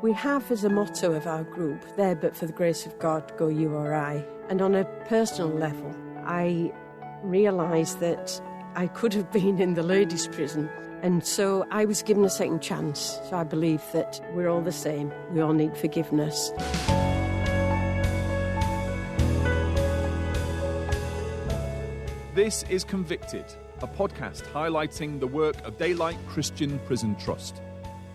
We have as a motto of our group, there but for the grace of God, go you or I. And on a personal level, I realised that I could have been in the ladies' prison, and so I was given a second chance. So I believe that we're all the same. We all need forgiveness. This is Convicted, a podcast highlighting the work of Daylight Christian Prison Trust.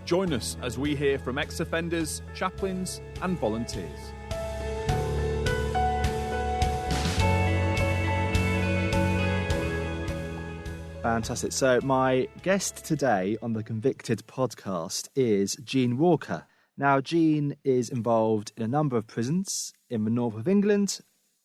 Join us as we hear from ex-offenders, chaplains and volunteers. Fantastic. So my guest today on the Convicted podcast is Jean Walker. Now, Jean is involved in a number of prisons in the north of England,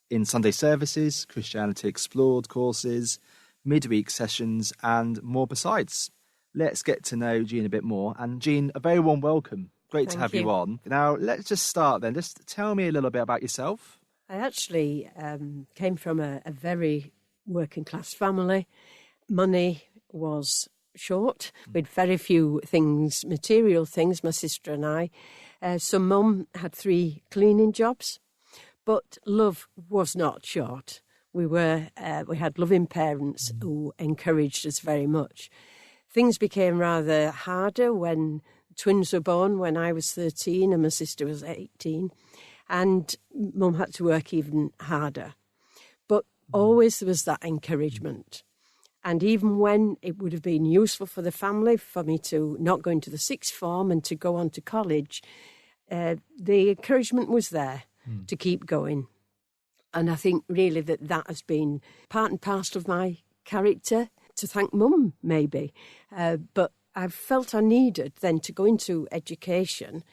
in Sunday services, Christianity Explored courses, midweek sessions and more besides. Let's get to know Jean a bit more. And Jean, a very warm welcome. Great to have you on. Now, let's just start then. Just tell me a little bit about yourself. I actually came from a very working class family. Money was short. We had very few things, material things, my sister and I. So Mum had 3 cleaning jobs, but love was not short. We had loving parents who encouraged us very much. Things became rather harder when twins were born, when I was 13 and my sister was 18, and Mum had to work even harder. But always there was that encouragement. And even when it would have been useful for the family for me to not go into the sixth form and to go on to college, the encouragement was there to keep going. And I think really that has been part and parcel of my character, to thank Mum maybe. But I felt I needed then to go into education.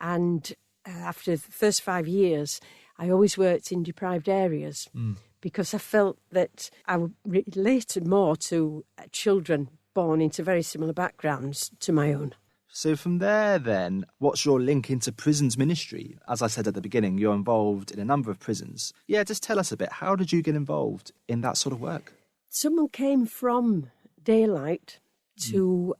And after the first 5 years, I always worked in deprived areas. Because I felt that I related more to children born into very similar backgrounds to my own. So from there then, what's your link into prisons ministry? As I said at the beginning, you're involved in a number of prisons. Yeah, just tell us a bit. How did you get involved in that sort of work? Someone came from Daylight to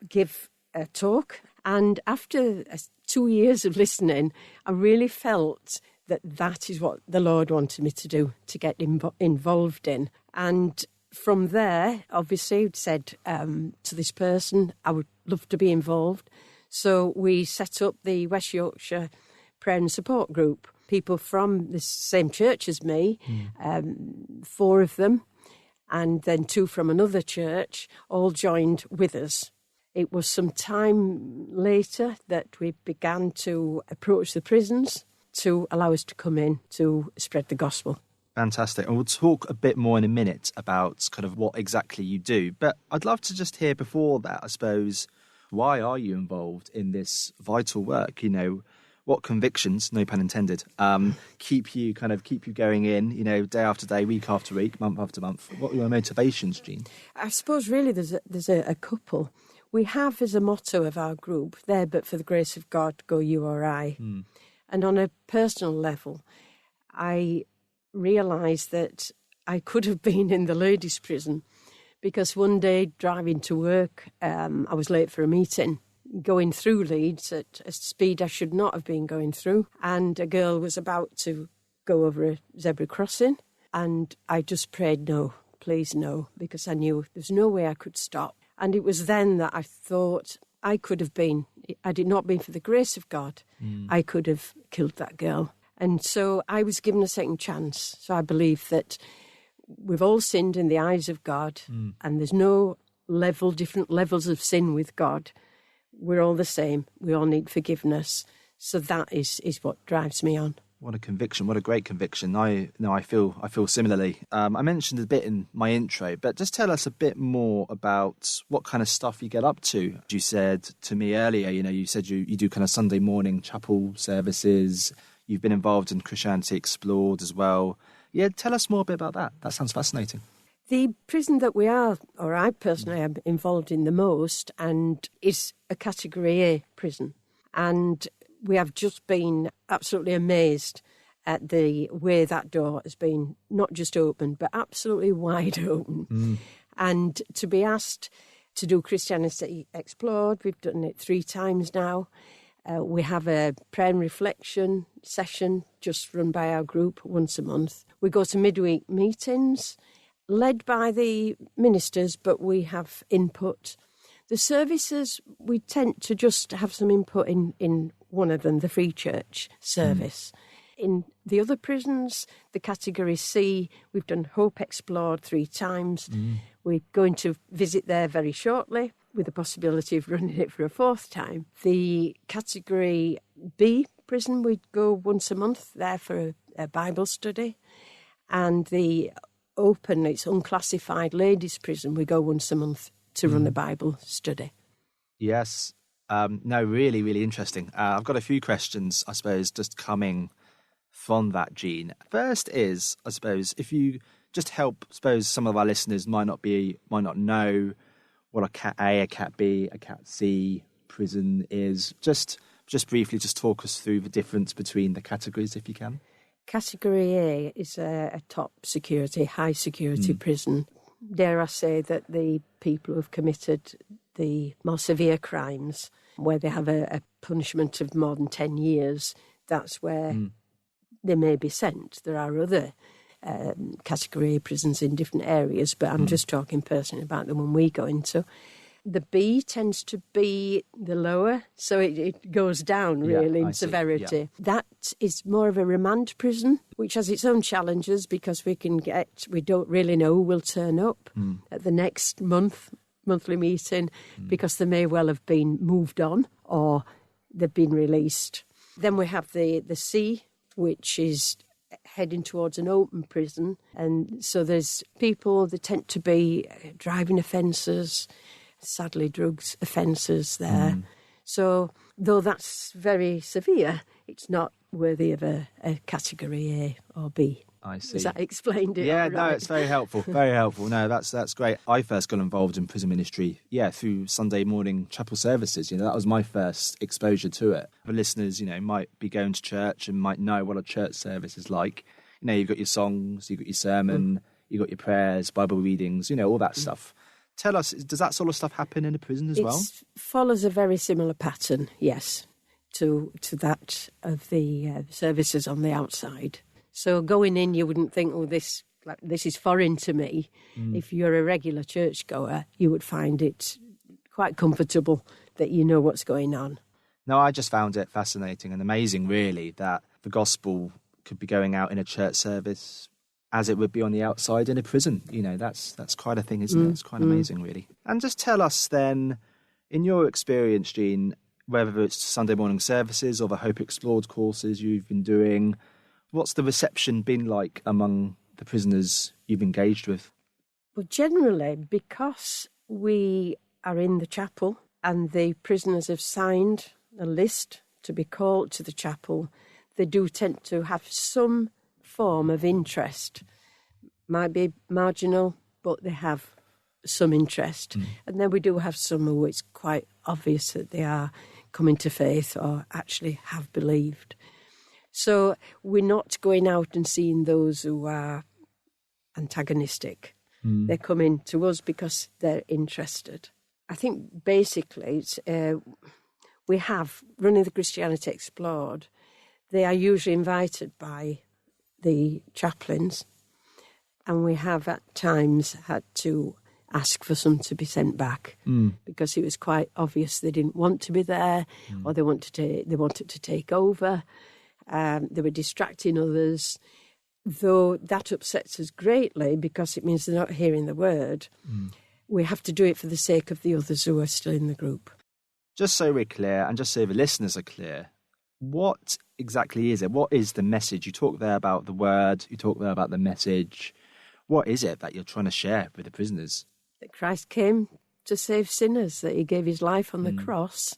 give a talk. And after 2 years of listening, I really felt that is what the Lord wanted me to do, to get involved in. And from there, obviously, said to this person, I would love to be involved. So we set up the West Yorkshire Prayer and Support Group. People from the same church as me, 4 of them, and then 2 from another church, all joined with us. It was some time later that we began to approach the prisons to allow us to come in to spread the gospel. Fantastic. And we'll talk a bit more in a minute about kind of what exactly you do. But I'd love to just hear before that, I suppose, why are you involved in this vital work? You know, what convictions, no pun intended, keep you going in, day after day, week after week, month after month? What are your motivations, Jean? I suppose really there's a couple. We have as a motto of our group, there but for the grace of God, go you or I. And on a personal level, I realised that I could have been in the ladies' prison because one day driving to work, I was late for a meeting, going through Leeds at a speed I should not have been going through. And a girl was about to go over a zebra crossing. And I just prayed, no, please no, because I knew there's no way I could stop. And it was then that I thought I could have been, had it not been for the grace of God, I could have killed that girl. And so I was given a second chance. So I believe that we've all sinned in the eyes of God, and there's no different levels of sin with God. We're all the same. We all need forgiveness. So that is what drives me on. What a conviction. What a great conviction. I feel similarly. I mentioned a bit in my intro, but just tell us a bit more about what kind of stuff you get up to. You said to me earlier, you said you do kind of Sunday morning chapel services. You've been involved in Christianity Explored as well. Yeah, tell us more a bit about that. That sounds fascinating. The prison that we are, or I personally am involved in the most, and is a Category A prison. And we have just been absolutely amazed at the way that door has been not just opened, but absolutely wide open. And to be asked to do Christianity Explored, we've done it 3 times now, We have a prayer and reflection session just run by our group once a month. We go to midweek meetings led by the ministers, but we have input. The services, we tend to just have some input in one of them, the Free Church service. In the other prisons, the Category C, we've done Hope Explored 3 times. We're going to visit there very shortly with the possibility of running it for a 4th time. The Category B prison, we go once a month there for a Bible study. And the open, it's unclassified ladies' prison, we go once a month to run a Bible study. Yes. No, really, really interesting. I've got a few questions, I suppose, just coming from that, Jean. First is, I suppose, if you just help, I suppose some of our listeners might not know what a Cat A, a Cat B, a Cat C prison is. Just briefly, just talk us through the difference between the categories, if you can. Category A is a top security, high security prison. Dare I say that the people who have committed the more severe crimes, where they have a punishment of more than 10 years, that's where they may be sent. There are other Category A prisons in different areas, but I'm just talking personally about the one we go into. The B tends to be the lower, so it goes down really in severity. Yeah. That is more of a remand prison, which has its own challenges because we don't really know who will turn up at the next monthly meeting because they may well have been moved on or they've been released. Then we have the C, which is heading towards an open prison. And so there's people that tend to be driving offences, sadly drugs offences there. So though that's very severe, it's not worthy of a Category A or B. I see. Has that explained it? Yeah, all right? No, it's very helpful. Very helpful. No, that's great. I first got involved in prison ministry, through Sunday morning chapel services. That was my first exposure to it. The listeners, might be going to church and might know what a church service is like. You've got your songs, you've got your sermon, you've got your prayers, Bible readings, all that stuff. Tell us, does that sort of stuff happen in a prison as well? It follows a very similar pattern, yes, to that of the services on the outside. So going in, you wouldn't think, this is foreign to me. If you're a regular churchgoer, you would find it quite comfortable that you know what's going on. No, I just found it fascinating and amazing, really, that the gospel could be going out in a church service as it would be on the outside in a prison. That's quite a thing, isn't it? It's quite amazing, really. And just tell us then, in your experience, Jean, whether it's Sunday morning services or the Hope Explored courses you've been doing, what's the reception been like among the prisoners you've engaged with? Well, generally, because we are in the chapel and the prisoners have signed a list to be called to the chapel, they do tend to have some form of interest. Might be marginal, but they have some interest. And then we do have some who it's quite obvious that they are coming to faith or actually have believed. So we're not going out and seeing those who are antagonistic. They're coming to us because they're interested. I think basically we have, running the Christianity Explored, they are usually invited by the chaplains, and we have at times had to ask for some to be sent back because it was quite obvious they didn't want to be there or they wanted to take over. They were distracting others, though that upsets us greatly because it means they're not hearing the word. We have to do it for the sake of the others who are still in the group. Just so we're clear, and just so the listeners are clear, what exactly is it? What is the message? You talk there about the word, you talk there about the message. What is it that you're trying to share with the prisoners? That Christ came to save sinners, that he gave his life on the cross,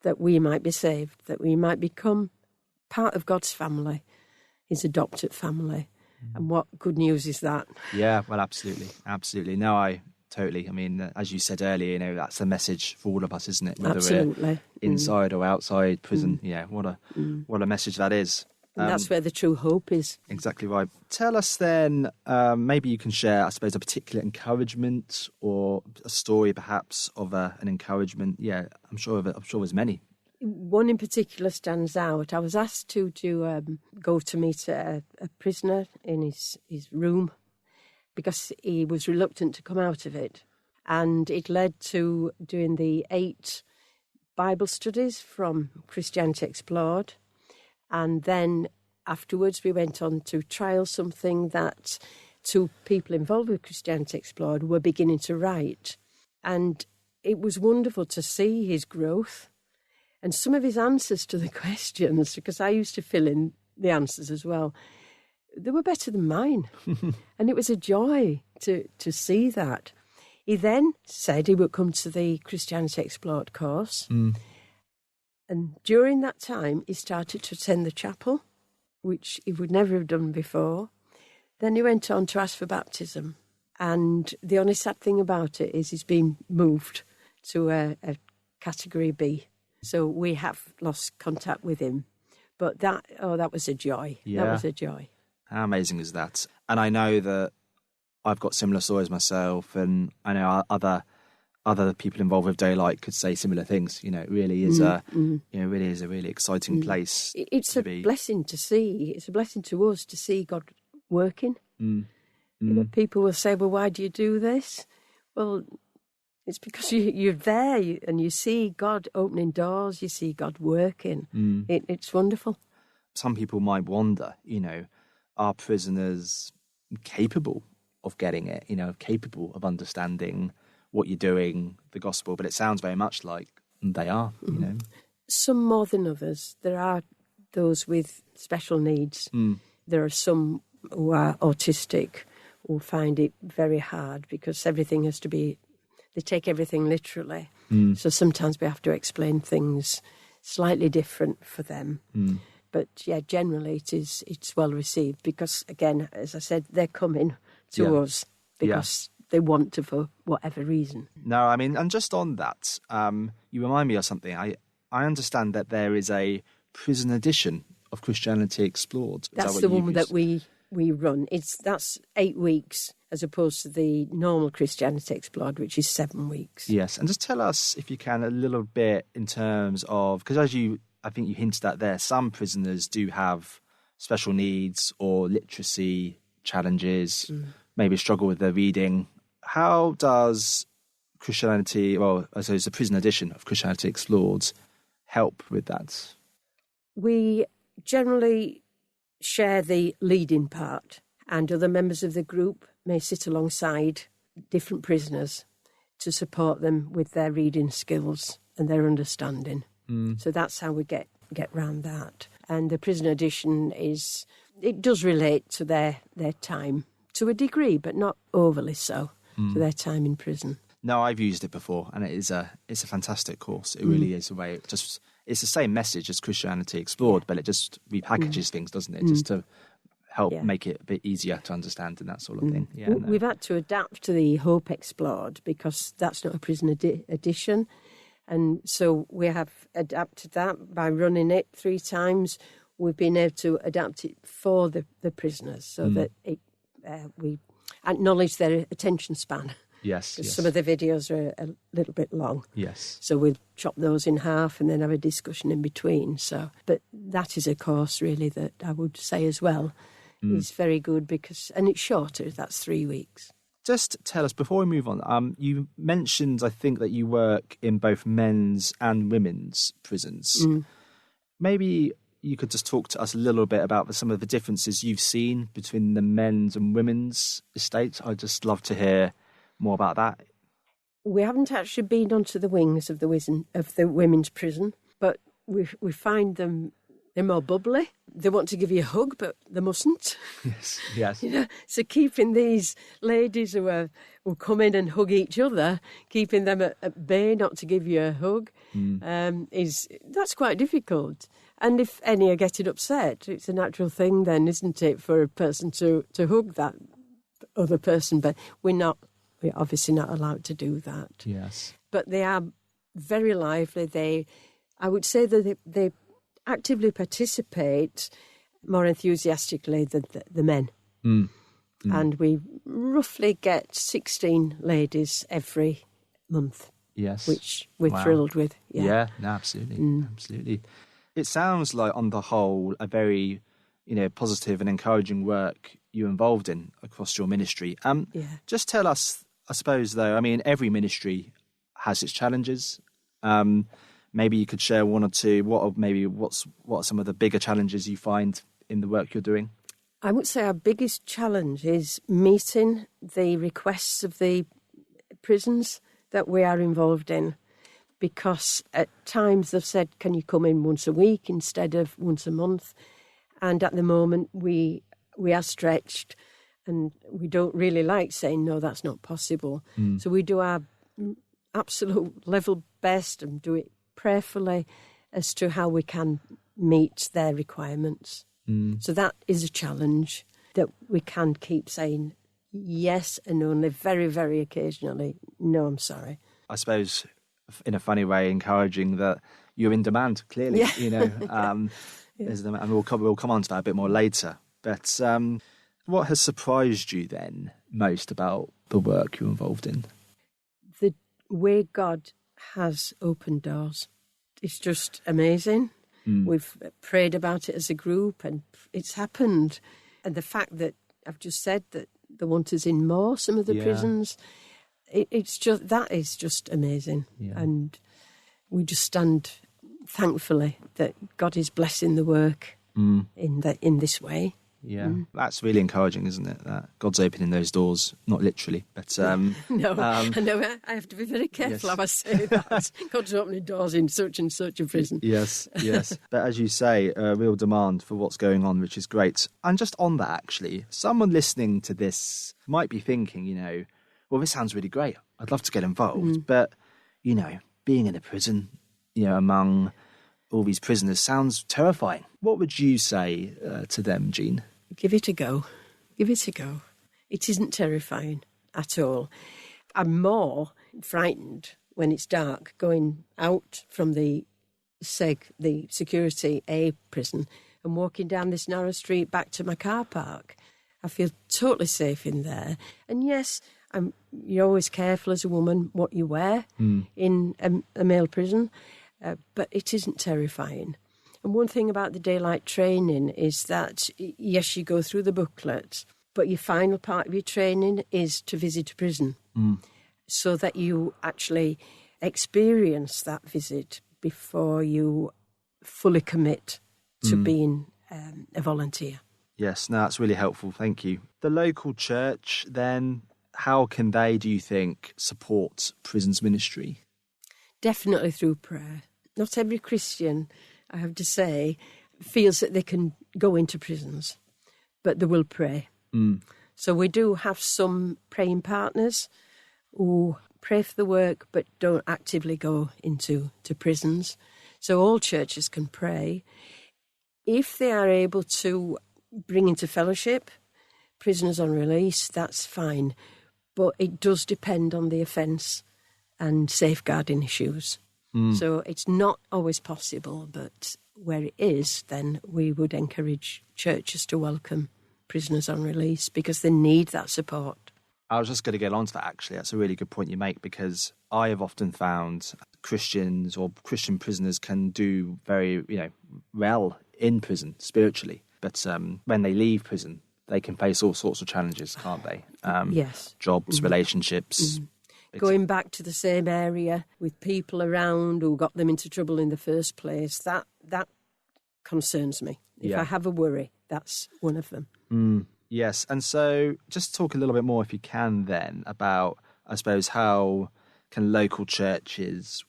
that we might be saved, that we might become part of God's family, his adopted family. And what good news is that? Yeah, well, absolutely. Absolutely. No, I totally. I mean, as you said earlier, that's the message for all of us, isn't it? Whether absolutely. We're inside or outside prison. Yeah, what a message that is. And that's where the true hope is. Exactly right. Tell us then, maybe you can share, I suppose, a particular encouragement or a story perhaps of an encouragement. Yeah, I'm sure there's many. one in particular stands out. I was asked to go to meet a prisoner in his room because he was reluctant to come out of it. And it led to doing the 8 Bible studies from Christianity Explored. And then afterwards we went on to trial something that 2 people involved with Christianity Explored were beginning to write. And it was wonderful to see his growth and some of his answers to the questions, because I used to fill in the answers as well. They were better than mine. And it was a joy to see that. He then said he would come to the Christianity Explored course. And during that time, he started to attend the chapel, which he would never have done before. Then he went on to ask for baptism. And the only sad thing about it is he's been moved to a category B. So we have lost contact with him. But that was a joy. Yeah. That was a joy. How amazing is that? And I know that I've got similar stories myself, and I know other people involved with Daylight could say similar things. You know, it really is a really exciting place. It's a blessing to see. It's a blessing to us to see God working. You know, people will say, "Well, why do you do this?" Well, it's because you're there and you see God opening doors. You see God working. It's wonderful. Some people might wonder, you know, are prisoners capable of getting it? You know, capable of understanding what you're doing, the gospel? But it sounds very much like they are. You know, some more than others. There are those with special needs. There are some who are autistic who find it very hard because everything has to be. They take everything literally. So sometimes we have to explain things slightly different for them. But yeah, generally it's well received because, again, as I said, they're coming to us because they want to for whatever reason. No, I mean, and just on that, you remind me of something. I understand that there is a prison edition of Christianity Explored. That's the one that we run. That's 8 weeks as opposed to the normal Christianity Explored, which is 7 weeks. Yes, and just tell us, if you can, a little bit in terms of, because I think you hinted at there, some prisoners do have special needs or literacy challenges, maybe struggle with their reading. How does Christianity, well, I suppose the prison edition of Christianity Explored, help with that? We generally share the leading part, and other members of the group may sit alongside different prisoners to support them with their reading skills and their understanding. So that's how we get round that. And the prison edition it does relate to their time to a degree, but not overly so, to their time in prison. No, I've used it before, and it's a fantastic course. It really is a way. It's the same message as Christianity Explored, but it just repackages things, doesn't it? Just to help make it a bit easier to understand and that sort of thing. Yeah, We've had to adapt to the Hope Explored because that's not a prison edition. And so we have adapted that by running it 3 times. We've been able to adapt it for the prisoners so that we acknowledge their attention span. Yes. Some of the videos are a little bit long. Yes. So we'll chop those in half and then have a discussion in between. So, but that is a course really that I would say as well is very good and it's shorter. That's 3 weeks. Just tell us, before we move on, you mentioned, I think, that you work in both men's and women's prisons. Maybe you could just talk to us a little bit about some of the differences you've seen between the men's and women's estates. I'd just love to hear more about that. We haven't actually been onto the wings of the women's prison, but we find them, they're more bubbly. They want to give you a hug, but they mustn't. Yes. You know, so keeping these ladies who come in and hug each other, keeping them at bay not to give you a hug, that's quite difficult. And if any are getting upset, it's a natural thing then, isn't it, for a person to hug that other person? But we're obviously not allowed to do that. Yes. But they are very lively. I would say that they actively participate more enthusiastically than the men. And we roughly get 16 ladies every month. Yes. which we're Wow. thrilled with. Yeah, no, absolutely. Absolutely. It sounds like, on the whole, a very, positive and encouraging work you're involved in across your ministry. Just tell us, I suppose, though, I mean, every ministry has its challenges. Maybe you could share one or two. What are some of the bigger challenges you find in the work you're doing? I would say our biggest challenge is meeting the requests of the prisons that we are involved in, because at times they've said, can you come in once a week instead of once a month? And at the moment we are stretched, and we don't really like saying, no, that's not possible. So we do our absolute level best and do it prayerfully as to how we can meet their requirements. So that is a challenge, that we can keep saying yes and only very, very occasionally, no, I'm sorry. I suppose, in a funny way, encouraging that you're in demand, clearly. There's demand, and we'll come on to that a bit more later. But what has surprised you then most about the work you're involved in? The way God has opened doors. It's just amazing. We've prayed about it as a group and it's happened. And the fact that I've just said that they want us in more, some of the prisons, that is just amazing. Yeah. And we just stand thankfully that God is blessing the work in this way. Yeah, that's really encouraging, isn't it? That God's opening those doors, not literally, but I know. I have to be very careful how I say that. God's opening doors in such and such a prison. Yes. But as you say, a real demand for what's going on, which is great. And just on that, actually, someone listening to this might be thinking, well, this sounds really great. I'd love to get involved, but being in a prison, among all these prisoners sounds terrifying. What would you say to them, Jean? Give it a go. Give it a go. It isn't terrifying at all. I'm more frightened when it's dark going out from the Security A prison, and walking down this narrow street back to my car park. I feel totally safe in there. And yes, you're always careful as a woman what you wear in a male prison. But it isn't terrifying. And one thing about the daylight training is that, yes, you go through the booklet, but your final part of your training is to visit a prison so that you actually experience that visit before you fully commit to being a volunteer. Yes, no, that's really helpful. Thank you. The local church, then, how can they, do you think, support prisons ministry? Definitely through prayer. Not every Christian, I have to say, feels that they can go into prisons, but they will pray. So we do have some praying partners who pray for the work but don't actively go into prisons. So all churches can pray. If they are able to bring into fellowship prisoners on release, that's fine. But it does depend on the offence and safeguarding issues. So it's not always possible, but where it is, then we would encourage churches to welcome prisoners on release because they need that support. I was just going to get on to that, actually. That's a really good point you make, because I have often found Christians or Christian prisoners can do very, well in prison spiritually. But when they leave prison, they can face all sorts of challenges, can't they? Yes. Jobs, relationships. Going back to the same area with people around who got them into trouble in the first place, that concerns me. If I have a worry, that's one of them. Yes, and so just talk a little bit more, if you can, then, about, I suppose, how can local churches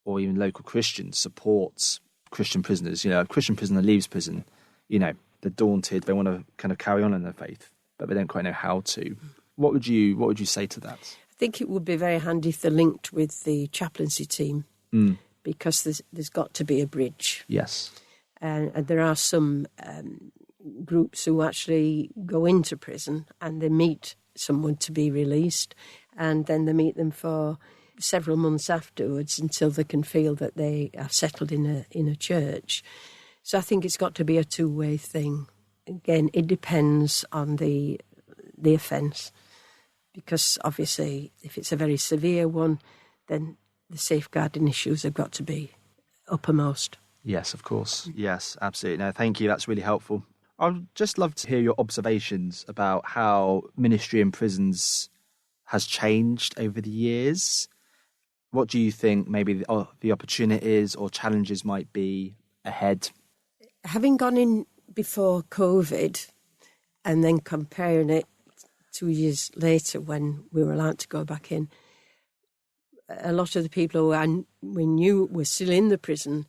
or even local Christians support Christian prisoners? A Christian prisoner leaves prison, they're daunted, they want to kind of carry on in their faith, but they don't quite know how to. What would you say to that? I think it would be very handy if they're linked with the chaplaincy team because there's got to be a bridge. Yes. And there are some groups who actually go into prison and they meet someone to be released, and then they meet them for several months afterwards until they can feel that they are settled in a church. So I think it's got to be a two-way thing. Again, it depends on the offence. Because obviously, if it's a very severe one, then the safeguarding issues have got to be uppermost. Yes, of course. Yes, absolutely. No, thank you. That's really helpful. I'd just love to hear your observations about how ministry in prisons has changed over the years. What do you think maybe the opportunities or challenges might be ahead? Having gone in before COVID and then comparing it 2 years later when we were allowed to go back in, a lot of the people who we knew were still in the prison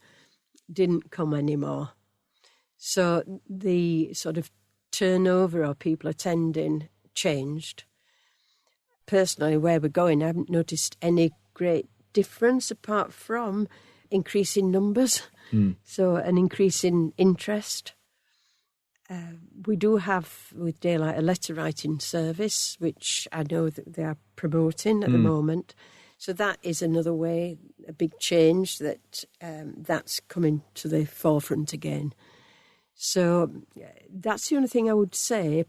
didn't come anymore. So the sort of turnover of people attending changed. Personally, where we're going, I haven't noticed any great difference apart from increasing numbers. So an increase in interest. We do have with Daylight a letter writing service, which I know that they are promoting at the moment. So that is another way, a big change that's coming to the forefront again. So that's the only thing I would say.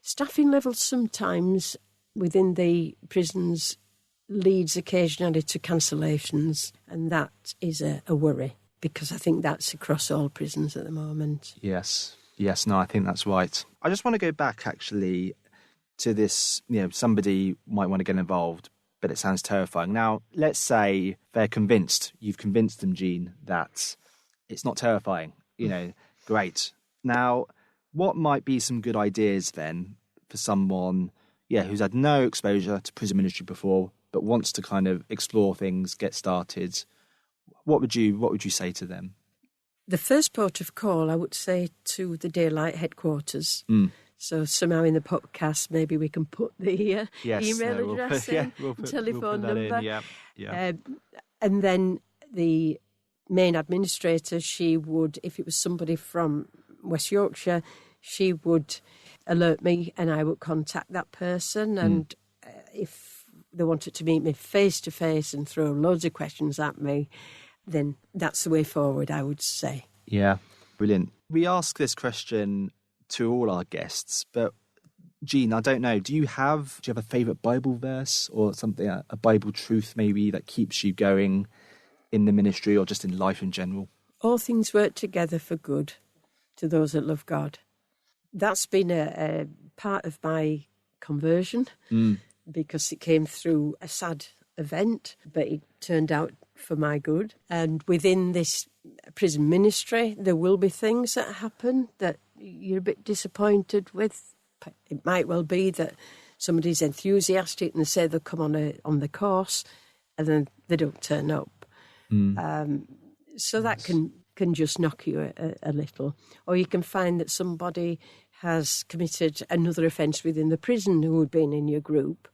Staffing levels sometimes within the prisons leads occasionally to cancellations, and that is a worry, because I think that's across all prisons at the moment. Yes, no, I think that's right. I just want to go back actually to this, somebody might want to get involved, but it sounds terrifying. Now, let's say they're convinced, you've convinced them, Jean, that it's not terrifying, great. Now, what might be some good ideas then for someone, who's had no exposure to prison ministry before, but wants to kind of explore things, get started? What would you say to them? The first port of call, I would say, to the Daylight headquarters. So somehow in the podcast, maybe we can put the email address in, telephone number. And then the main administrator, she would, if it was somebody from West Yorkshire, she would alert me and I would contact that person. And if they wanted to meet me face to face and throw loads of questions at me, then that's the way forward, I would say. Yeah, brilliant. We ask this question to all our guests, but Jean, I don't know, do you have a favourite Bible verse or something, a Bible truth maybe that keeps you going in the ministry or just in life in general? All things work together for good to those that love God. That's been a part of my conversion because it came through a sad event, but it turned out for my good. And within this prison ministry, there will be things that happen that you're a bit disappointed with. It might well be that somebody's enthusiastic and they say they'll come on the course and then they don't turn up. So that can just knock you a little. Or you can find that somebody has committed another offence within the prison who had been in your group.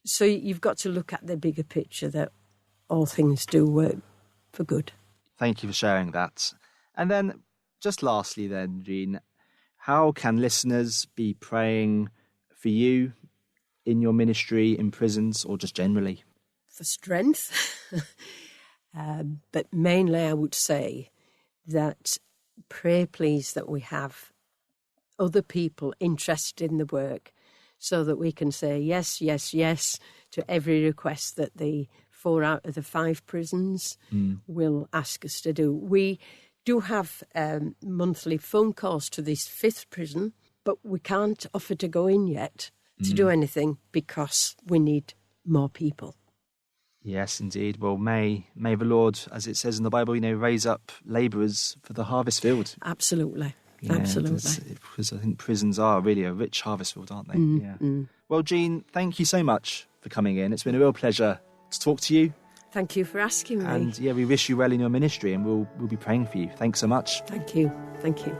So you've got to look at the bigger picture that all things do work for good. Thank you for sharing that. And then, just lastly then, Jean, how can listeners be praying for you in your ministry, in prisons, or just generally? For strength. But mainly I would say that pray, please, that we have other people interested in the work so that we can say yes, yes, yes to every request that the 4 out of the 5 prisons will ask us to do. We do have monthly phone calls to this 5th prison, but we can't offer to go in yet to do anything because we need more people. Yes, indeed. Well, may the Lord, as it says in the Bible, raise up labourers for the harvest field. Absolutely. Yeah, absolutely. Because I think prisons are really a rich harvest field, aren't they? Well, Jean, thank you so much for coming in. It's been a real pleasure to talk to you. Thank you for asking me. And we wish you well in your ministry and we'll be praying for you. Thanks so much. Thank you. Thank you.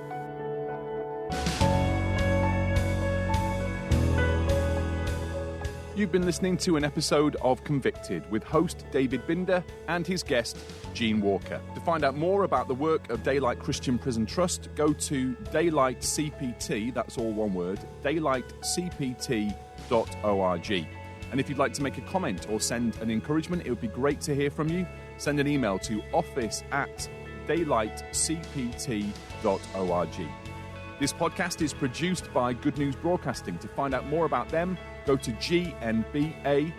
You've been listening to an episode of Convicted with host David Binder and his guest Jean Walker. To find out more about the work of Daylight Christian Prison Trust, go to Daylight CPT, that's all one word, daylightcpt.org. And if you'd like to make a comment or send an encouragement, it would be great to hear from you. Send an email to office@daylightcpt.org. This podcast is produced by Good News Broadcasting. To find out more about them, go to gnba.net.